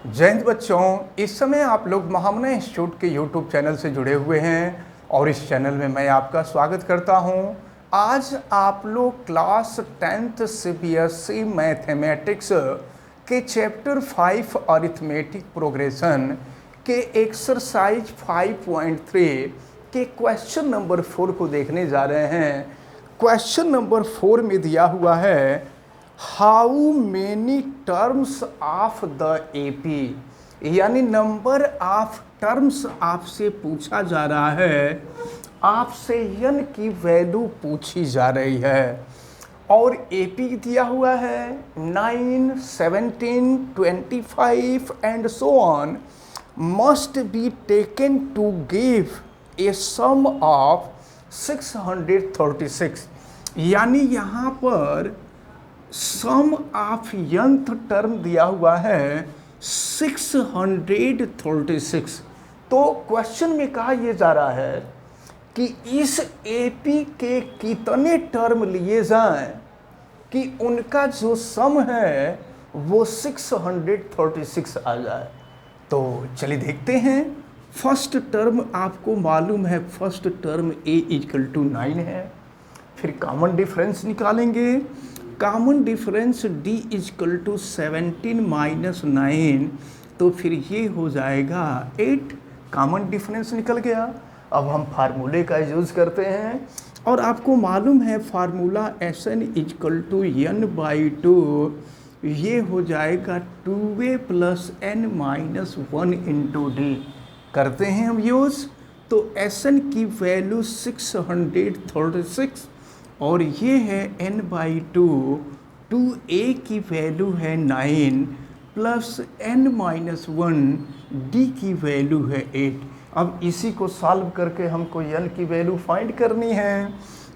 जय हिंद बच्चों, इस समय आप लोग महामना इंस्टीट्यूट के यूट्यूब चैनल से जुड़े हुए हैं और इस चैनल में मैं आपका स्वागत करता हूं। आज आप लोग क्लास 10th CBSE मैथमेटिक्स के चैप्टर 5 अरिथमेटिक प्रोग्रेशन के एक्सरसाइज 5.3 के क्वेश्चन नंबर 4 को देखने जा रहे हैं। क्वेश्चन नंबर 4 में दिया हुआ है how many terms of the AP, यानी नंबर ऑफ टर्म्स आपसे पूछा जा रहा है, आपसे यन की वैल्यू पूछी जा रही है और एपी दिया हुआ है 9, 17, 25 and so on must be taken to give a sum of 636, यानी यहाँ पर सम ऑफ यंथ टर्म दिया हुआ है 636। तो क्वेश्चन में कहा यह जा रहा है कि इस एपी के कितने टर्म लिए जाएं कि उनका जो सम है वो 636 आ जाए। तो चलिए देखते हैं। फर्स्ट टर्म आपको मालूम है, फर्स्ट टर्म a = 9 है। फिर कॉमन डिफरेंस निकालेंगे। कॉमन डिफरेंस d = 17 - 9, तो फिर ये हो जाएगा 8। कॉमन डिफरेंस निकल गया। अब हम फार्मूले का यूज़ करते हैं और आपको मालूम है फार्मूला Sn = n/2, ये हो जाएगा 2a + n - 1 × d। करते हैं हम यूज़। तो Sn की वैल्यू 636 और ये है n/2, 2a की वैल्यू है 9 + n - 1, d की वैल्यू है 8। अब इसी को सॉल्व करके हमको n की वैल्यू फाइंड करनी है।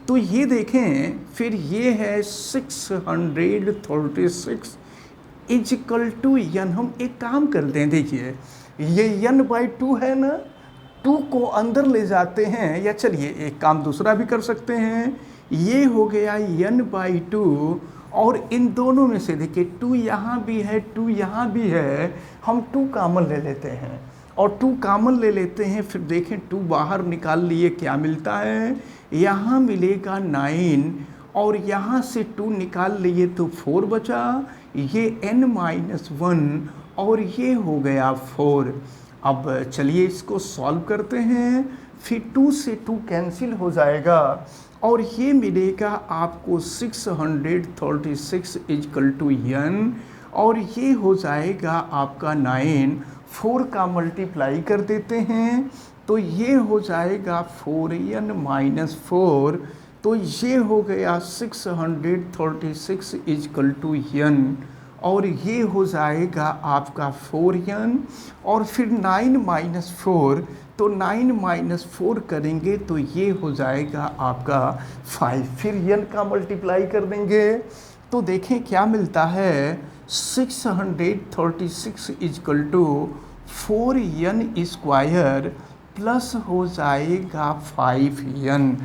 तो ये देखें, फिर ये है 636 = n। हम एक काम करते हैं, देखिए ये n/2 है ना, 2 को अंदर ले जाते हैं, या चलिए एक काम दूसरा भी कर सकते हैं। ये हो गया n/2 और इन दोनों में से देखिए 2 यहाँ भी है, 2 यहाँ भी है, हम 2 कॉमन ले लेते हैं और 2 कॉमन ले लेते हैं। फिर देखें 2 बाहर निकाल लिए, क्या मिलता है, यहाँ मिलेगा 9 और यहाँ से 2 निकाल लिए तो 4 बचा, ये n - 1 और ये हो गया 4। अब चलिए इसको सॉल्व करते हैं। फिर 2 से 2 कैंसिल हो जाएगा और ये मिलेगा आपको 636 = n और ये हो जाएगा आपका 9। 4 का मल्टीप्लाई कर देते हैं तो ये हो जाएगा 4n - 4, तो ये हो गया 636 = n और ये हो जाएगा आपका 4n और फिर 9 - 4, तो 9 - 4 करेंगे तो ये हो जाएगा आपका 5। फिर n का मल्टीप्लाई कर देंगे तो देखें क्या मिलता है, 636 = 4n² प्लस हो जाएगा 5n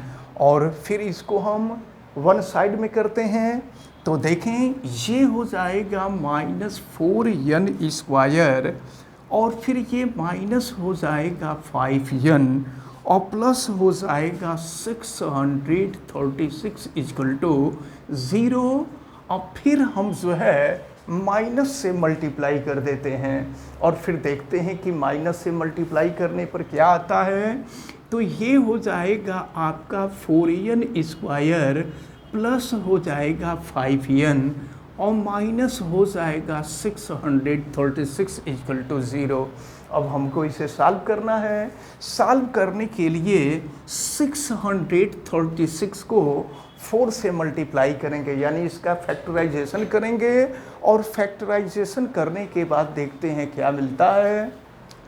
और फिर इसको हम वन साइड में करते हैं तो देखें ये हो जाएगा -4n² और फिर ये माइनस हो जाएगा 5n और प्लस हो जाएगा 636 = 0 और फिर हम जो है माइनस से मल्टीप्लाई कर देते हैं और फिर देखते हैं कि माइनस से मल्टीप्लाई करने पर क्या आता है। तो ये हो जाएगा आपका 4n² प्लस हो जाएगा 5n और माइनस हो जाएगा 636 = 0। अब हमको इसे सॉल्व करना है। सॉल्व करने के लिए 636 को 4 से मल्टीप्लाई करेंगे, यानी इसका फैक्टराइजेशन करेंगे और फैक्टराइजेशन करने के बाद देखते हैं क्या मिलता है।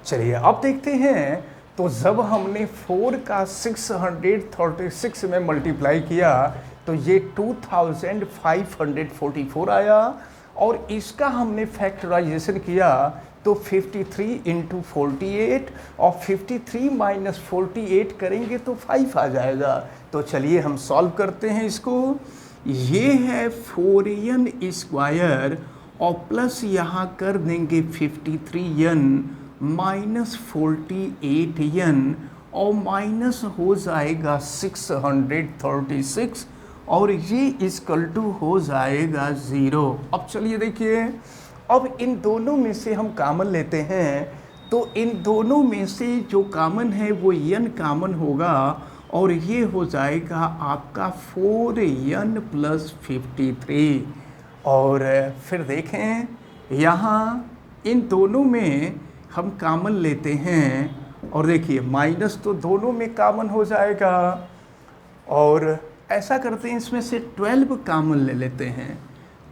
चलिए अब देखते हैं। तो जब हमने 4 का 636 में मल्टीप्लाई किया तो ये 2544 आया और इसका हमने फैक्टराइजेशन किया तो 53 × 48 और 53 - 48 करेंगे तो 5 आ जाएगा। तो चलिए हम सॉल्व करते हैं इसको। ये है 4n² और प्लस यहाँ कर देंगे 53n माइनस 48n और माइनस हो जाएगा 636 और ये इक्वल टू हो जाएगा 0। अब चलिए देखिए, अब इन दोनों में से हम कॉमन लेते हैं, तो इन दोनों में से जो कॉमन है वो n कॉमन होगा और ये हो जाएगा आपका 4n प्लस 53। और फिर देखें यहाँ इन दोनों में हम कॉमन लेते हैं और देखिए माइनस तो दोनों में कॉमन हो जाएगा और ऐसा करते हैं इसमें से 12 कॉमन ले लेते हैं।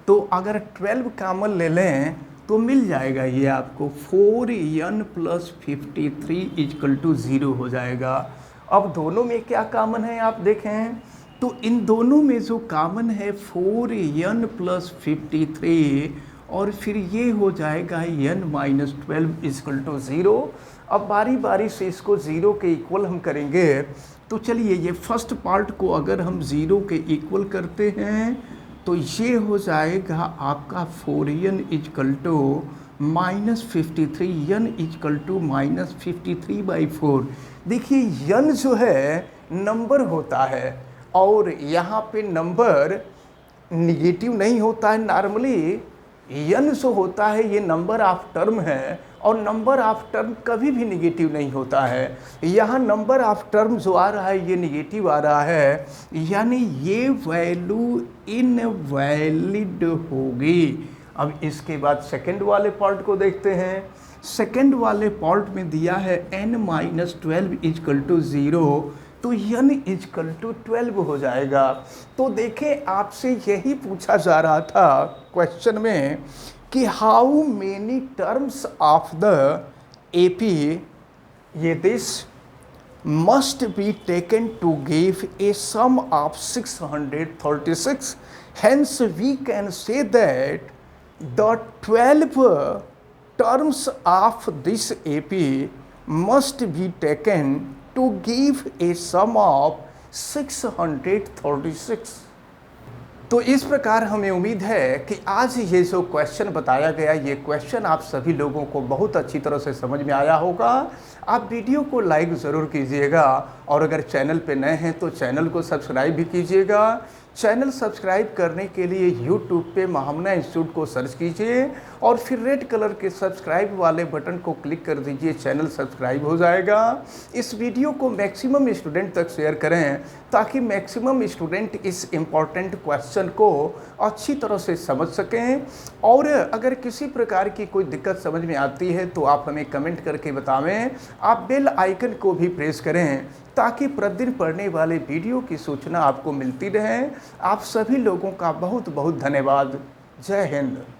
तो अगर 12 कॉमन ले लें तो मिल जाएगा ये आपको 4n प्लस 53 इक्वल टू 0 हो जाएगा। अब दोनों में क्या कॉमन है आप देखें, तो इन दोनों में जो कॉमन है 4n प्लस 53 और फिर ये हो जाएगा n माइनस 12 इक्वल टू 0। अब बारी बारी से इसको 0 के इक्वल हम करेंगे। तो चलिए ये फर्स्ट पार्ट को अगर हम 0 के इक्वल करते हैं तो ये हो जाएगा आपका 4n equal to minus 53, n equal to minus 53/4। देखिए n जो है नंबर होता है और यहाँ पे नंबर निगेटिव नहीं होता है। नॉर्मली n जो होता है ये नंबर ऑफ टर्म है और नंबर ऑफ टर्म कभी भी निगेटिव नहीं होता है। यहाँ नंबर ऑफ टर्म जो आ रहा है ये निगेटिव आ रहा है, यानी ये वैल्यू इनवैलिड होगी। अब इसके बाद सेकंड वाले पार्ट को देखते हैं। सेकंड वाले पार्ट में दिया है n माइनस 12 इक्वल टू 0, तो n इक्वल टू 12 हो जाएगा। तो देखें आपसे यही पूछा जा रहा था क्वेश्चन में कि how many terms of the AP ये this must be taken to give a sum of 636. Hence we can say that the 12 terms of this AP must be taken to give a sum of 636. तो इस प्रकार हमें उम्मीद है कि आज ये जो क्वेश्चन बताया गया, ये क्वेश्चन आप सभी लोगों को बहुत अच्छी तरह से समझ में आया होगा। आप वीडियो को लाइक ज़रूर कीजिएगा और अगर चैनल पे नए हैं तो चैनल को सब्सक्राइब भी कीजिएगा। चैनल सब्सक्राइब करने के लिए YouTube पे महामना इंस्टीट्यूट को सर्च कीजिए और फिर रेड कलर के सब्सक्राइब वाले बटन को क्लिक कर दीजिए, चैनल सब्सक्राइब हो जाएगा। इस वीडियो को मैक्सिमम स्टूडेंट तक शेयर करें ताकि मैक्सिमम स्टूडेंट इस इम्पॉर्टेंट क्वेश्चन को अच्छी तरह से समझ सकें। और अगर किसी प्रकार की कोई दिक्कत समझ में आती है तो आप हमें कमेंट करके बतावें। आप बेल आइकन को भी प्रेस करें ताकि प्रतिदिन पढ़ने वाले वीडियो की सूचना आपको मिलती रहे। आप सभी लोगों का बहुत बहुत धन्यवाद। जय हिंद।